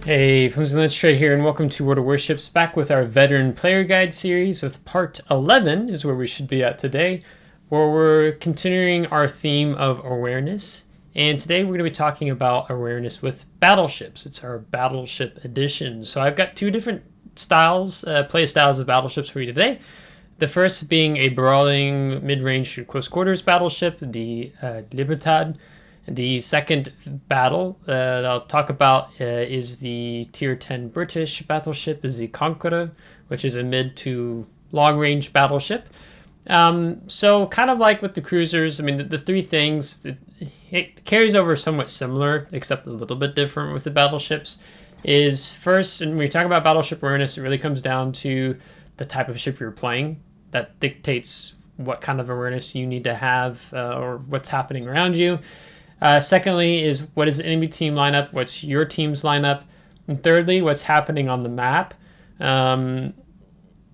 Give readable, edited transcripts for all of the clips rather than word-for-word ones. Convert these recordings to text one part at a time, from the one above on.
Hey, FlimsyLunchTray here, and welcome to World of Warships, back with our Veteran Player Guide series with part 11 is where we should be at today, where we're continuing our theme of awareness. And today we're going to be talking about awareness with battleships. It's our Battleship edition. So I've got two different styles, play styles of battleships for you today. The first being a brawling mid-range to close quarters battleship, the Libertad. The second battle that I'll talk about is the Tier 10 British battleship, is the Conqueror, which is a mid to long-range battleship. So kind of like with the cruisers, I mean, the three things, it carries over somewhat similar, except a little bit different with the battleships, is first, and when we talk about battleship awareness, it really comes down to the type of ship you're playing. That dictates what kind of awareness you need to have or what's happening around you. Secondly is what is the enemy team lineup, what's your team's lineup, and thirdly, what's happening on the map.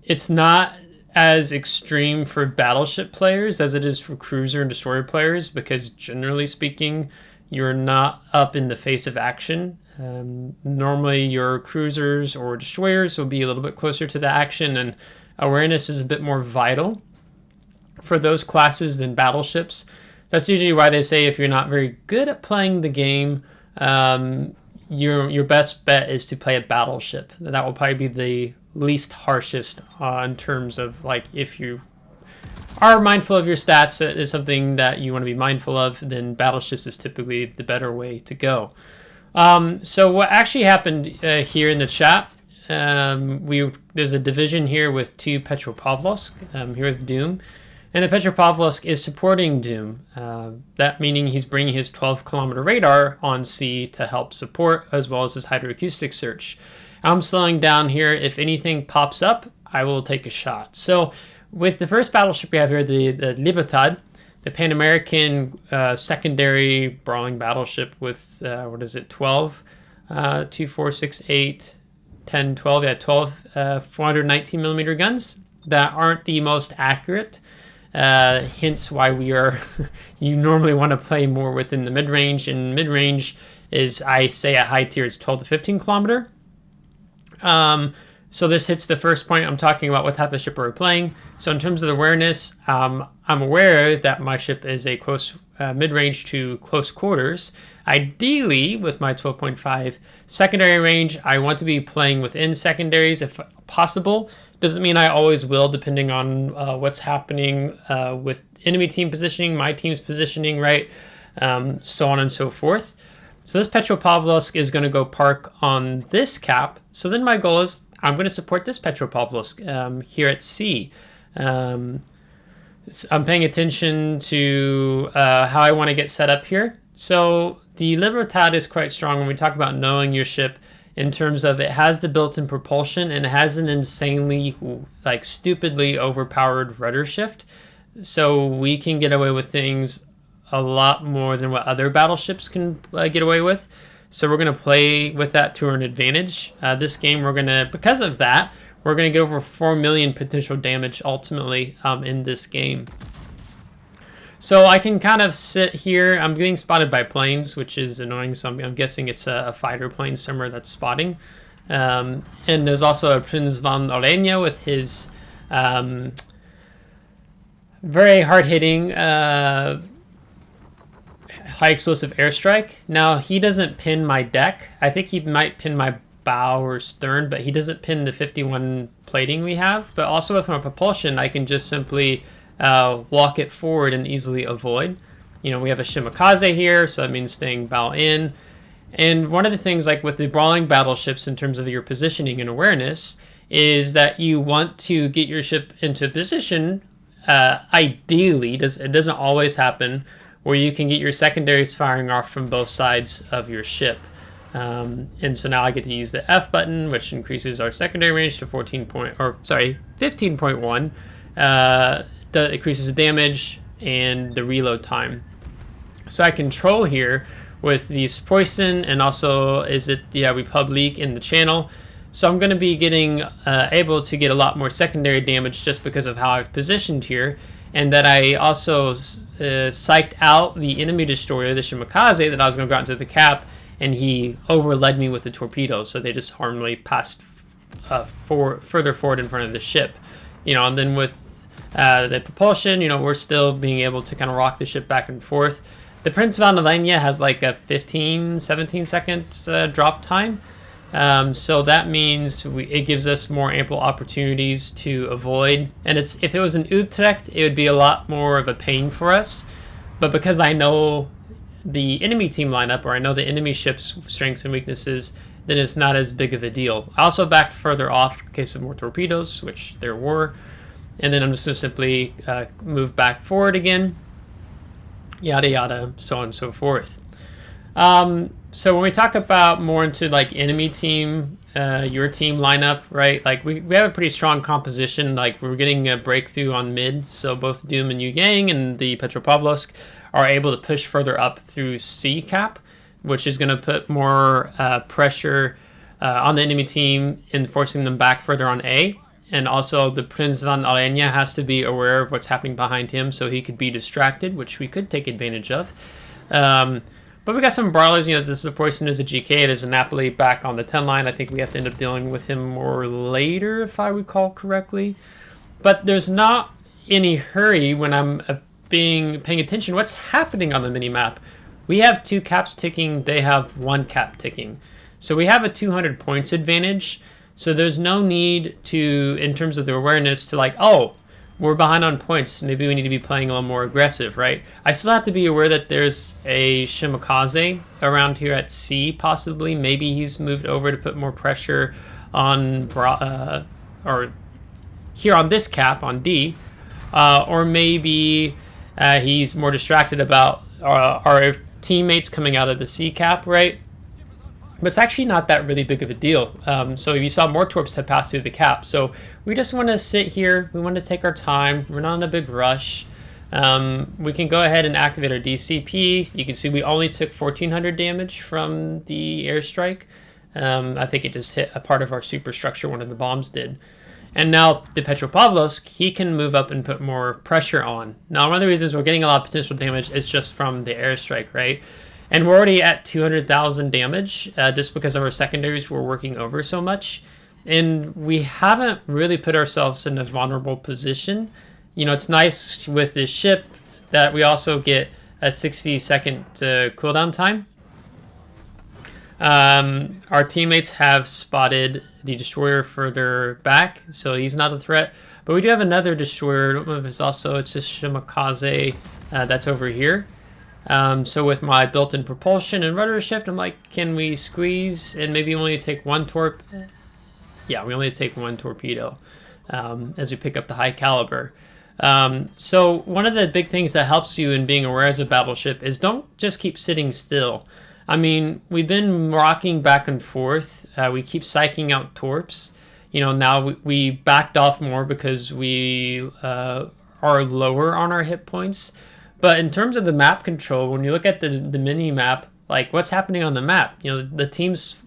It's not as extreme for battleship players as it is for cruiser and destroyer players, because generally speaking, you're not up in the face of action. Normally your cruisers or destroyers will be a little bit closer to the action, and awareness is a bit more vital for those classes than battleships. That's usually why they say if you're not very good at playing the game, your best bet is to play a battleship. That will probably be the least harshest in terms of, like, if you are mindful of your stats, it is something that you want to be mindful of, then battleships is typically the better way to go. So what actually happened here in the chat, there's a division here with two Petropavlovsk, here with Doom. And the Petropavlovsk is supporting Doom, that meaning he's bringing his 12-kilometer radar on sea to help support, as well as his hydroacoustic search. I'm slowing down here. If anything pops up, I will take a shot. So with the first battleship we have here, the Libertad, the Pan-American secondary brawling battleship with, 12, 2, 4, 6, 8, 10, 12, 419 millimeter guns that aren't the most accurate. Hence why you normally want to play more within the mid-range, and mid-range is, I say at high tier, it's 12 to 15 kilometer. So this hits the first point. I'm talking about what type of ship we're playing. So in terms of the awareness, I'm aware that my ship is a close mid-range to close quarters. Ideally, with my 12.5 secondary range, I want to be playing within secondaries if possible. Doesn't mean I always will, depending on what's happening with enemy team positioning, my team's positioning, right? So on and so forth. So this Petropavlovsk is going to go park on this cap. So then my goal is I'm going to support this Petropavlovsk here at sea. I'm paying attention to how I want to get set up here. So the Libertad is quite strong when we talk about knowing your ship, in terms of it has the built-in propulsion and it has an insanely, like, stupidly overpowered rudder shift. So we can get away with things a lot more than what other battleships can get away with. So we're going to play with that to our advantage. This game, because of that, we're going to get over 4 million potential damage ultimately in this game. So I can kind of sit here. I'm getting spotted by planes, which is annoying. So I'm guessing it's a fighter plane somewhere that's spotting. And there's also a Prince von Olenja with his very hard-hitting, high explosive airstrike. Now, he doesn't pin my deck. I think he might pin my bow or stern, but he doesn't pin the 51 plating we have. But also with my propulsion, I can just simply walk it forward and easily avoid. We have a Shimakaze here, so that means staying bow in. And one of the things, like with the brawling battleships, in terms of your positioning and awareness, is that you want to get your ship into a position, ideally, it doesn't always happen, where you can get your secondaries firing off from both sides of your ship. And so now I get to use the F button, which increases our secondary range to 15.1. That increases the damage and the reload time. So I control here with these Poison, and also Republic in the channel. So I'm going to be getting able to get a lot more secondary damage just because of how I've positioned here. And that I also psyched out the enemy destroyer, the Shimakaze, that I was going to go out into the cap and he overled me with the torpedoes, so they just harmfully passed further forward in front of the ship. And then with the propulsion, we're still being able to kind of rock the ship back and forth. The Prince van Oranje has like a 15-17 second drop time. So that means it gives us more ample opportunities to avoid. And if it was an Utrecht, it would be a lot more of a pain for us. But because I know the enemy team lineup, or I know the enemy ship's strengths and weaknesses, then it's not as big of a deal. I also backed further off in case of more torpedoes, which there were. And then I'm just going to simply move back forward again. Yada yada, so on and so forth. So when we talk about more into like enemy team, your team lineup, right? Like we have a pretty strong composition. Like we're getting a breakthrough on mid. So both Doom and Yu Yang and the Petropavlovsk are able to push further up through C cap, which is going to put more pressure on the enemy team and forcing them back further on A. And also the Prince van Oranje has to be aware of what's happening behind him, so he could be distracted, which we could take advantage of. But we got some brawlers. This is a Poison, there's a GK, there's a Napoli back on the 10 line. I think we have to end up dealing with him more later, if I recall correctly. But there's not any hurry when I'm paying attention what's happening on the minimap. We have 2 caps ticking, they have 1 cap ticking. So we have a 200 points advantage. So there's no need to, in terms of the awareness, to like, oh, we're behind on points, maybe we need to be playing a little more aggressive, right? I still have to be aware that there's a Shimakaze around here at C, possibly. Maybe he's moved over to put more pressure on, or here on this cap, on D. Or maybe he's more distracted about our teammates coming out of the C cap, right? But it's actually not that really big of a deal. So you saw more torps had passed through the cap. So we just want to sit here. We want to take our time. We're not in a big rush. We can go ahead and activate our DCP. You can see we only took 1,400 damage from the airstrike. I think it just hit a part of our superstructure, one of the bombs did. And now the Petropavlovsk, he can move up and put more pressure on. Now, one of the reasons we're getting a lot of potential damage is just from the airstrike, right? And we're already at 200,000 damage just because of our secondaries were working over so much. And we haven't really put ourselves in a vulnerable position. It's nice with this ship that we also get a 60-second cooldown time. Our teammates have spotted the destroyer further back, so he's not a threat. But we do have another destroyer. I don't know if it's just Shimakaze that's over here. So with my built-in propulsion and rudder shift, I'm like, can we squeeze and maybe only take 1 torp? Yeah, we only take 1 torpedo as we pick up the high caliber. So one of the big things that helps you in being aware as a battleship is don't just keep sitting still. I mean, we've been rocking back and forth. We keep psyching out torps. Now we backed off more because we are lower on our hit points. But in terms of the map control, when you look at the mini map, like what's happening on the map, the teams,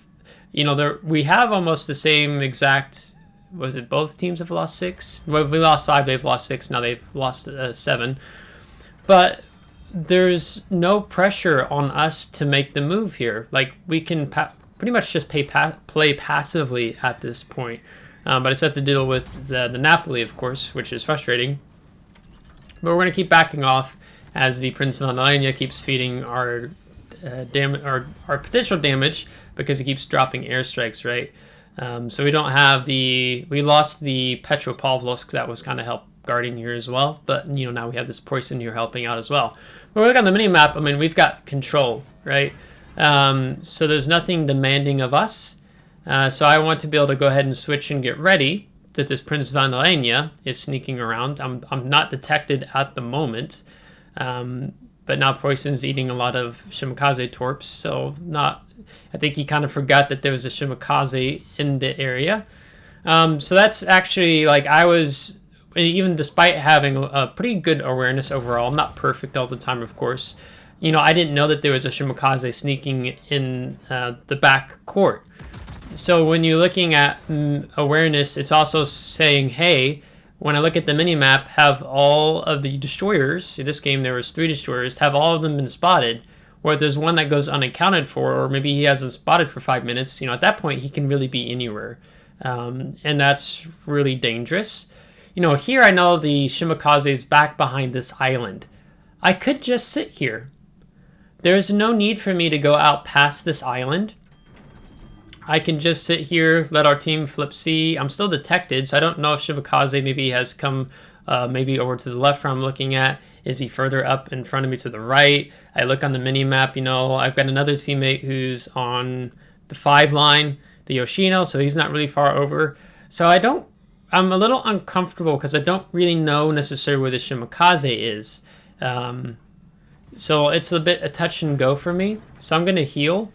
we have almost the same exact. Was it both teams have lost 6? Well, we lost 5, they've lost 6. Now they've lost 7. But there's no pressure on us to make the move here. Like we can pretty much just play passively at this point. But I still have to deal with the Napoli, of course, which is frustrating. But we're going to keep backing off as the Prince van Oranje keeps feeding our potential damage because he keeps dropping airstrikes, right? So we don't have we lost the Petropavlovsk that was kind of help guarding here as well, but now we have this Poison here helping out as well. When we look on the mini map, I mean, we've got control, right? So there's nothing demanding of us. So I want to be able to go ahead and switch and get ready that this Prince van Oranje is sneaking around. I'm not detected at the moment. But now Poison's eating a lot of Shimakaze torps, so I think he kind of forgot that there was a Shimakaze in the area. So that's actually, like, even despite having a pretty good awareness overall, I'm not perfect all the time, of course, I didn't know that there was a Shimakaze sneaking in the back court. So when you're looking at awareness, it's also saying, hey, when I look at the mini-map, have all of the destroyers, in this game there was 3 destroyers, have all of them been spotted? or if there's one that goes unaccounted for, or maybe he hasn't spotted for 5 minutes, at that point he can really be anywhere. And that's really dangerous. Here I know the Shimakaze is back behind this island. I could just sit here. There's no need for me to go out past this island. I can just sit here, let our team flip C. I'm still detected, so I don't know if Shimakaze maybe has come maybe over to the left where I'm looking at. Is he further up in front of me to the right? I look on the mini-map, I've got another teammate who's on the 5 line, the Yoshino, so he's not really far over. So I'm a little uncomfortable because I don't really know necessarily where the Shimakaze is. So it's a touch and go for me. So I'm going to heal,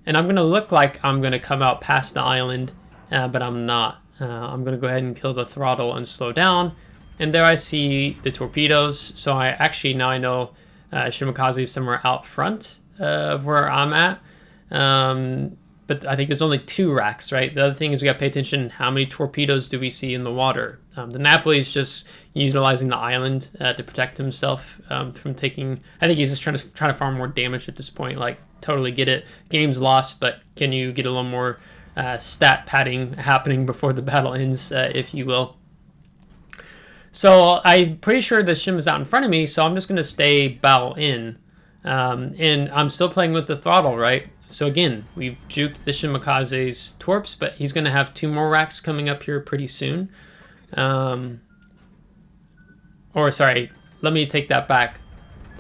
and I'm going to look like I'm going to come out past the island, but I'm not. I'm going to go ahead and kill the throttle and slow down. And there I see the torpedoes. So now I know Shimakaze is somewhere out front of where I'm at. But I think there's only 2 racks, right? The other thing is we got to pay attention, how many torpedoes do we see in the water? The Napoli is just utilizing the island to protect himself from taking... I think he's just trying to farm more damage at this point. Like, totally get it. Game's lost, but can you get a little more stat padding happening before the battle ends, if you will? So I'm pretty sure the Shim is out in front of me, so I'm just going to stay bow in. And I'm still playing with the throttle, right? So again, we've juked the Shimakaze's torps, but he's going to have 2 more racks coming up here pretty soon. Sorry, let me take that back.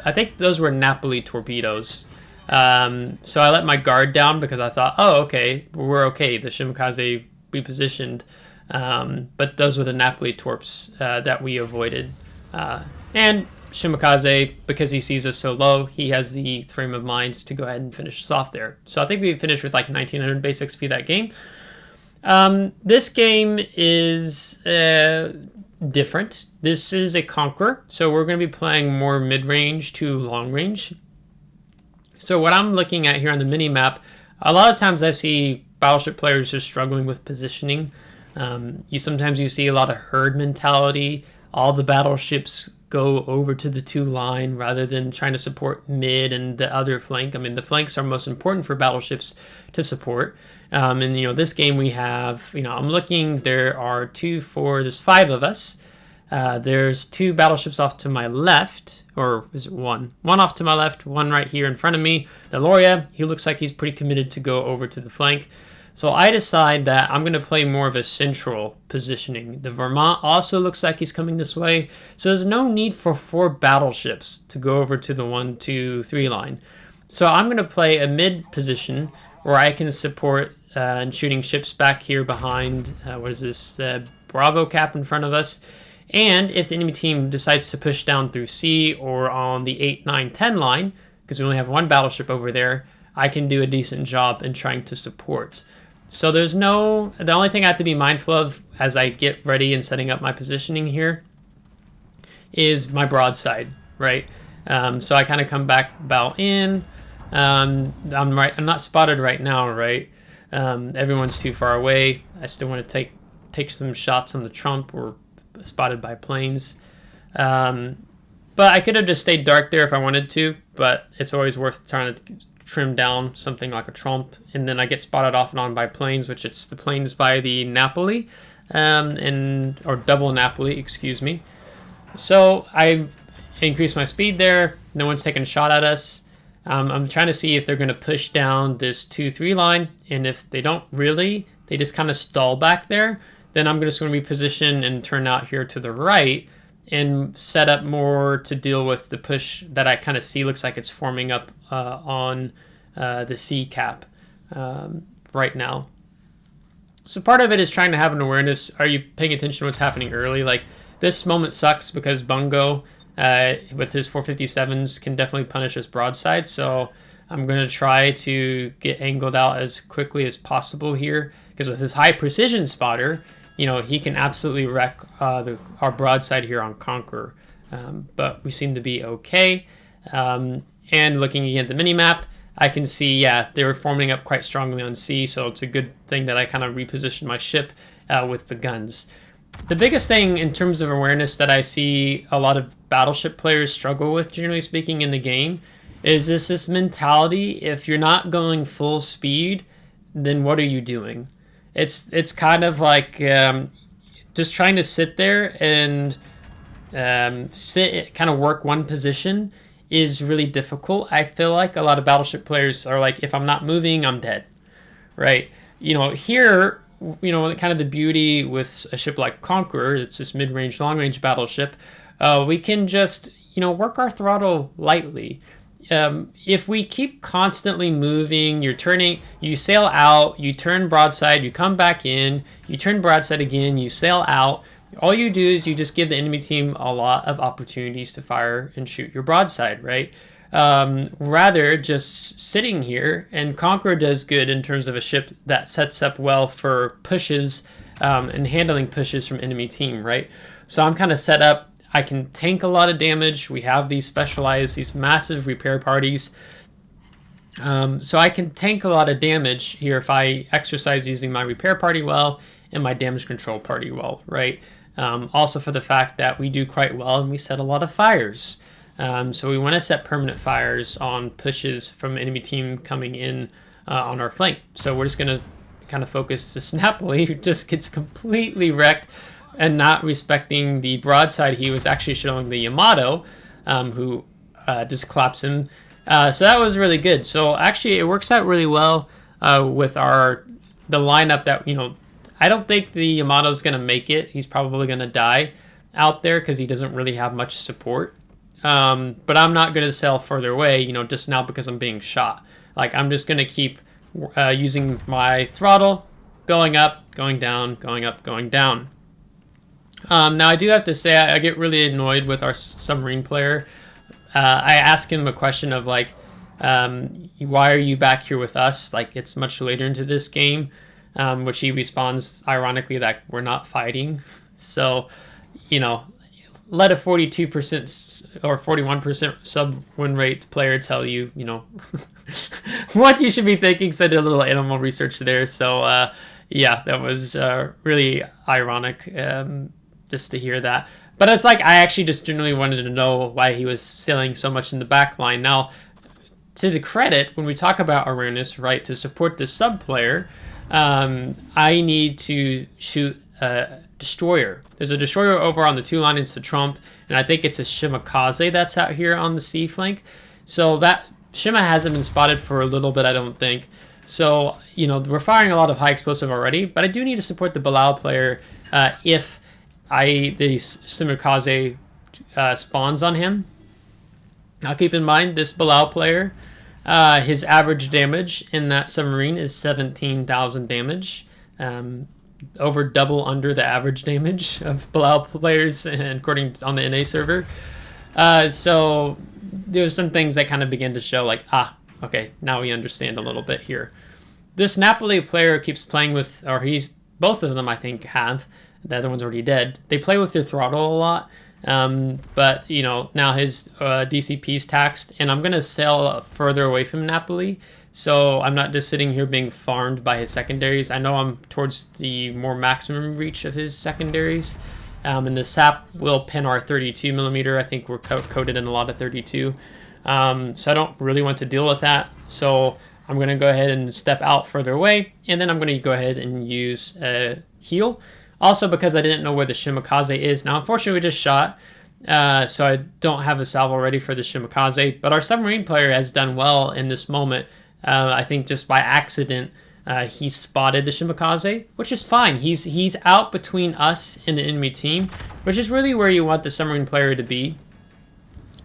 I think those were Napoli torpedoes. So I let my guard down because I thought, oh, okay, we're okay. The Shimakaze repositioned. But those were the Napoli torps that we avoided. And Shimakaze, because he sees us so low, he has the frame of mind to go ahead and finish us off there. So I think we finished with like 1900 base XP that game. This game is different. This is a Conqueror, so we're going to be playing more mid-range to long-range. So what I'm looking at here on the mini-map, a lot of times I see Battleship players just struggling with positioning. Sometimes you see a lot of herd mentality. All the battleships go over to the 2 line rather than trying to support mid and the other flank. I mean, the flanks are most important for battleships to support. This game we have, I'm looking, there's 5 of us. There's 2 battleships off to my left, or is it 1? 1 off to my left, 1 right here in front of me. The Loria, he looks like he's pretty committed to go over to the flank. So I decide that I'm going to play more of a central positioning. The Vermont also looks like he's coming this way. So there's no need for 4 battleships to go over to the 1, 2, 3 line. So I'm going to play a mid position where I can support and shooting ships back here behind, Bravo cap in front of us. And if the enemy team decides to push down through C or on the 8, 9, 10 line, because we only have 1 battleship over there, I can do a decent job in trying to support. So the only thing I have to be mindful of as I get ready and setting up my positioning here is my broadside, right? So I kind of come back bow in. I'm not spotted right now, right? Everyone's too far away. I still want to take some shots on the Trump or spotted by planes. But I could have just stayed dark there if I wanted to, but it's always worth trying to trim down something like a Trump, and then I get spotted off and on by planes, which it's the planes by the Napoli, or double Napoli, excuse me. So I increase my speed there. No one's taking a shot at us. I'm trying to see if they're going to push down this 2-3 line, and if they don't really, they just kind of stall back there, then I'm just going to reposition and turn out here to the right and set up more to deal with the push that I kind of see looks like it's forming up on the C cap right now. So part of it is trying to have an awareness. Are you paying attention to what's happening early? Like, this moment sucks because Bungo with his 457s can definitely punish his broadside. So I'm going to try to get angled out as quickly as possible here, because with his high precision spotter, he can absolutely wreck our broadside here on Conqueror. But we seem to be okay. And looking again at the mini-map, I can see, yeah, they were forming up quite strongly on C, so it's a good thing that I kind of repositioned my ship with the guns. The biggest thing in terms of awareness that I see a lot of Battleship players struggle with, generally speaking, in the game, is this mentality, if you're not going full speed, then what are you doing? It's kind of like just trying to sit there and kind of work one position is really difficult. I feel like a lot of Battleship players are like, if I'm not moving, I'm dead, right? Here, kind of the beauty with a ship like Conqueror, it's this mid-range, long-range battleship, we can just, work our throttle lightly. If we keep constantly moving, you sail out, you turn broadside, you come back in, you turn broadside again, you sail out. All you do is you just give the enemy team a lot of opportunities to fire and shoot your broadside, right? Rather just sitting here, and Conqueror does good in terms of a ship that sets up well for pushes and handling pushes from enemy team, right? So I'm kind of set up. I can tank a lot of damage. We have these massive repair parties. So I can tank a lot of damage here if I exercise using my repair party well and my damage control party well, right? Also for the fact that we do quite well and we set a lot of fires. So we want to set permanent fires on pushes from enemy team coming in on our flank. So we're just going to kind of focus this Napoli, who just gets completely wrecked and not respecting the broadside. He was actually showing the Yamato, who just claps him. So that was really good. So actually it works out really well with the lineup that, I don't think the Yamato's going to make it. He's probably going to die out there because he doesn't really have much support. But I'm not going to sail further away, just now because I'm being shot. Like, I'm just going to keep using my throttle, going up, going down, going up, going down. Now, I do have to say, I get really annoyed with our submarine player. I ask him a question of, like, why are you back here with us? Like, it's much later into this game, which he responds, ironically, that we're not fighting. So, let a 42% or 41% sub win rate player tell you, what you should be thinking. So I did a little animal research there. So, yeah, that was really ironic just to hear that. But it's like, I actually just genuinely wanted to know why he was sailing so much in the back line. Now, to the credit, when we talk about awareness, right, to support the sub player, I need to shoot a destroyer. There's a destroyer over on the 2 line. It's the Trump, and I think it's a Shimakaze that's out here on the C flank. So that Shima hasn't been spotted for a little bit, I don't think. So, we're firing a lot of high explosive already, but I do need to support the Bilal player if the Shimakaze spawns on him. Now keep in mind, this Bilal player, his average damage in that submarine is 17,000 damage. Over double under the average damage of Bilal players, and according on the NA server. So there's some things that kind of begin to show, like, okay, now we understand a little bit here. This Napoli player keeps playing with, or both of them I think have, the other one's already dead. They play with their throttle a lot, but now his DCP's taxed, and I'm gonna sail further away from Napoli. So I'm not just sitting here being farmed by his secondaries. I know I'm towards the more maximum reach of his secondaries. And the SAP will pin our 32 millimeter. I think we're coded in a lot of 32. So I don't really want to deal with that. So I'm going to go ahead and step out further away. And then I'm going to go ahead and use a heal. Also because I didn't know where the Shimakaze is. Now, unfortunately, we just shot. So I don't have a salvo ready for the Shimakaze. But our submarine player has done well in this moment. I think just by accident, he spotted the Shimakaze, which is fine. He's out between us and the enemy team, which is really where you want the submarine player to be,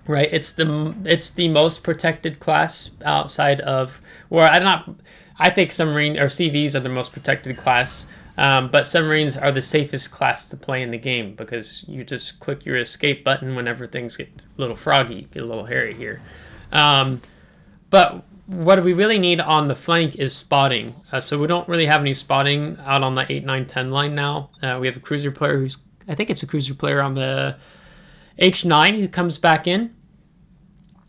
right? It's the most protected class outside of, I think submarine or CVs are the most protected class, but submarines are the safest class to play in the game because you just click your escape button whenever things get a little froggy, get a little hairy here. But what we really need on the flank is spotting. So we don't really have any spotting out on the 8, 9, 10 line now. We have a cruiser player I think it's a cruiser player on the H9 who comes back in.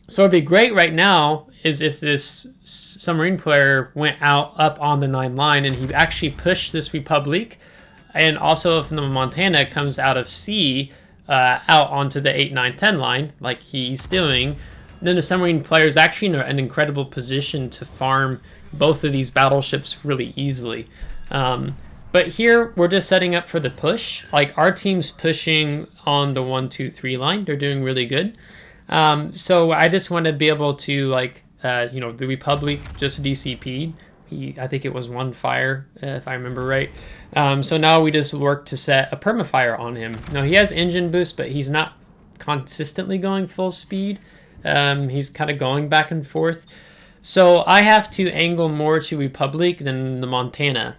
So it'd be great right now is if this submarine player went up on the 9 line and he actually pushed this Republic, and also if the Montana comes out of C out onto the 8, 9, 10 line like he's doing. then the submarine player is actually in an incredible position to farm both of these battleships really easily. But here we're just setting up for the push. Like our team's pushing on the 1, 2, 3 line. They're doing really good. So I just want to be able to like, the Republic just DCP'd. I think it was 1 fire, if I remember right. So now we just work to set a permafire on him. Now he has engine boost, but he's not consistently going full speed. He's kind of going back and forth. So I have to angle more to Republic than the Montana.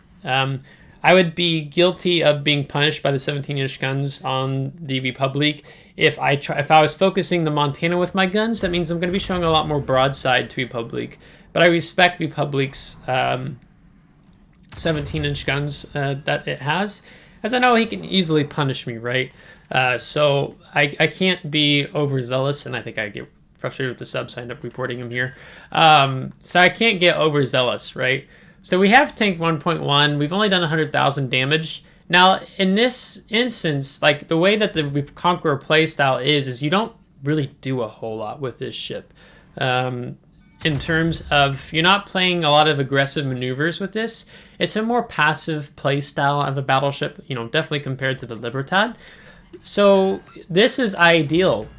I would be guilty of being punished by the 17-inch guns on the Republic. If I was focusing the Montana with my guns, that means I'm going to be showing a lot more broadside to Republic. But I respect Republic's 17-inch guns that it has, as I know he can easily punish me, right? So I can't be overzealous, and I think I get frustrated with the subs. I end up reporting him here. So I can't get overzealous, right? So we have tank 1.1. We've only done 100,000 damage. Now, in this instance, like the way that the Conqueror playstyle is you don't really do a whole lot with this ship. In terms of, you're not playing a lot of aggressive maneuvers with this. It's a more passive playstyle of a battleship, definitely compared to the Libertad. So this is ideal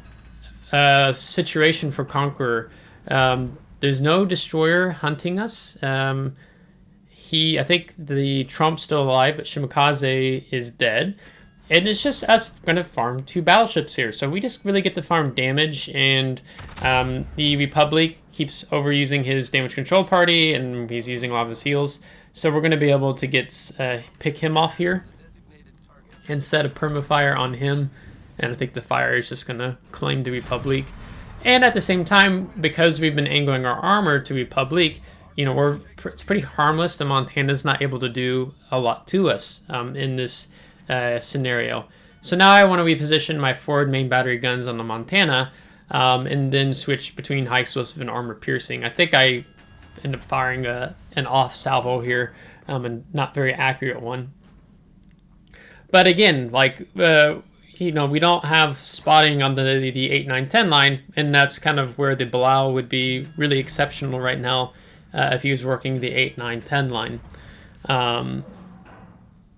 situation for Conqueror. There's no destroyer hunting us. I think the Trump's still alive, but Shimakaze is dead. And it's just us going to farm 2 battleships here. So we just really get to farm damage, and the Republic keeps overusing his damage control party, and he's using a lot of his heals. So we're going to be able to pick him off here and set a permafire on him. And I think the fire is just going to claim the Republic. And at the same time, because we've been angling our armor to Republic, it's pretty harmless. The Montana's not able to do a lot to us in this scenario. So now I want to reposition my forward main battery guns on the Montana, and then switch between high explosive and armor piercing. I think I end up firing an off salvo here, and not very accurate one. But again, like we don't have spotting on the 8, 9, 10 line, and that's kind of where the Bilal would be really exceptional right now if he was working the 8, 9, 10 line.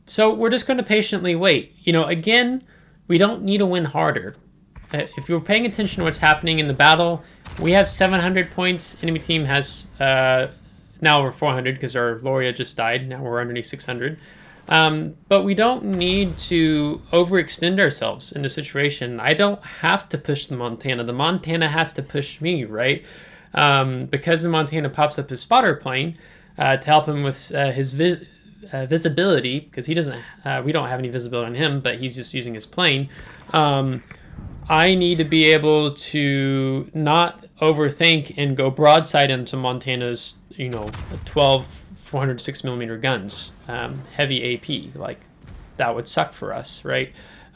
So we're just going to patiently wait. Again, we don't need to win harder. If you're paying attention to what's happening in the battle, we have 700 points. Enemy team has, now we're 400 because our Loria just died. Now we're underneath 600. But we don't need to overextend ourselves in the situation. I don't have to push the Montana. The Montana has to push me, right? Because the Montana pops up his spotter plane to help him with his visibility, because he doesn't. We don't have any visibility on him, but he's just using his plane. I need to be able to not overthink and go broadside into Montana's, 12 406mm guns, heavy AP. Like that would suck for us, right?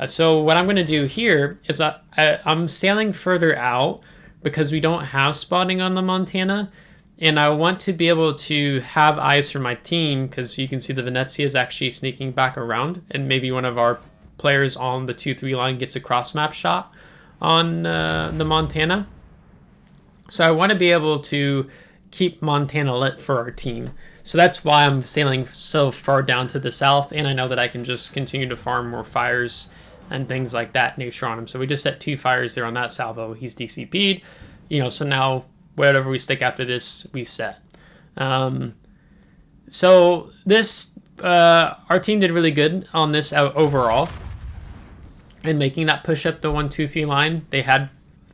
So what I'm going to do here is I'm sailing further out because we don't have spotting on the Montana. And I want to be able to have eyes for my team, because you can see the Venezia is actually sneaking back around, and maybe one of our players on the 2-3 line gets a cross map shot on the Montana. So I want to be able to keep Montana lit for our team. So that's why I'm sailing so far down to the south, and I know that I can just continue to farm more fires and things like that nature on him. So we just set 2 fires there on that salvo. He's DCP'd, so now whatever we stick after this, we set. So this, our team did really good on this overall, and making that push up the 1, 2, 3 line. They had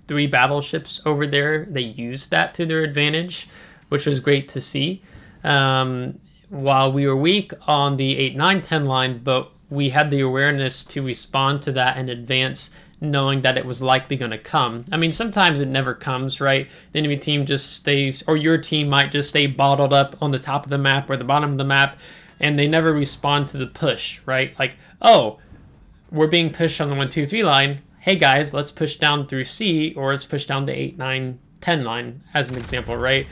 3 battleships over there. They used that to their advantage, which was great to see. While we were weak on the 8, 9, 10 line, but we had the awareness to respond to that in advance, knowing that it was likely going to come. I mean, sometimes it never comes, right? The enemy team just stays, or your team might just stay bottled up on the top of the map or the bottom of the map, and they never respond to the push, right? Like, oh, we're being pushed on the 1, 2, 3 line. Hey guys, let's push down through C, or let's push down the 8, 9, 10 line as an example, right?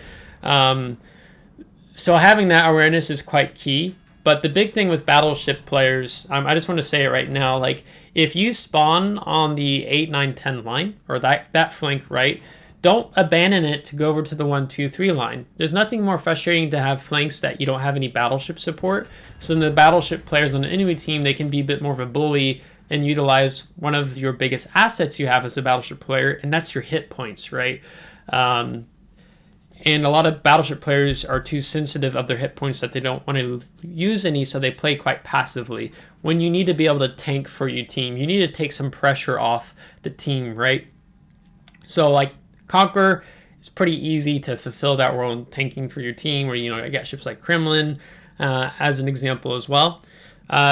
So having that awareness is quite key. But the big thing with Battleship players, I just want to say it right now, like if you spawn on the 8, 9, 10 line, or that flank, right, don't abandon it to go over to the 1, 2, 3 line. There's nothing more frustrating to have flanks that you don't have any battleship support. So then the battleship players on the enemy team, they can be a bit more of a bully and utilize one of your biggest assets you have as a battleship player, and that's your hit points, right? And a lot of battleship players are too sensitive of their hit points that they don't want to use any, so they play quite passively. When you need to be able to tank for your team, you need to take some pressure off the team, right? So like Conqueror, it's pretty easy to fulfill that role in tanking for your team, where you get ships like Kremlin as an example as well.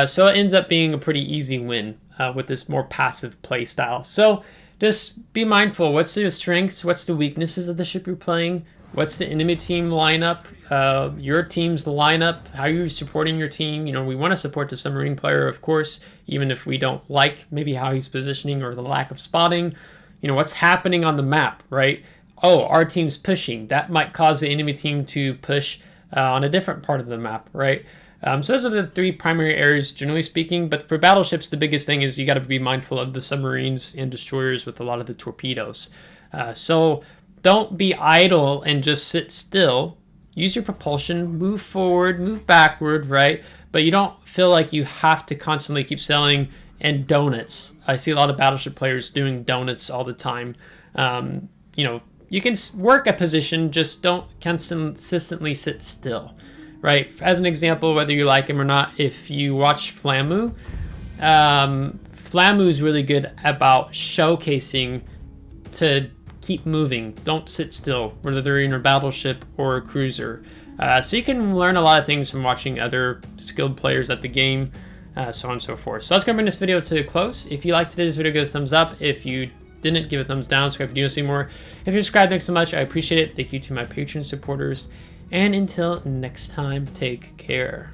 So it ends up being a pretty easy win with this more passive play style. So just be mindful. What's the strengths? What's the weaknesses of the ship you're playing? What's the enemy team lineup? Your team's lineup? How are you supporting your team? We want to support the submarine player, of course, even if we don't like maybe how he's positioning or the lack of spotting. What's happening on the map, right? Oh, our team's pushing. That might cause the enemy team to push on a different part of the map, right? So those are the 3 primary areas, generally speaking. But for battleships, the biggest thing is you got to be mindful of the submarines and destroyers with a lot of the torpedoes. So don't be idle and just sit still. Use your propulsion, move forward, move backward, right? But you don't feel like you have to constantly keep sailing and donuts. I see a lot of battleship players doing donuts all the time. You can work a position, just don't consistently sit still, right? As an example, whether you like him or not, if you watch Flamu, Flamu is really good about showcasing to keep moving. Don't sit still, whether they're in a battleship or a cruiser. So you can learn a lot of things from watching other skilled players at the game, so on and so forth. So that's going to bring this video to a close. If you liked today's video, give it a thumbs up. If you didn't, give it a thumbs down. Subscribe if you want to see more. If you're subscribed, thanks so much. I appreciate it. Thank you to my Patreon supporters. And until next time, take care.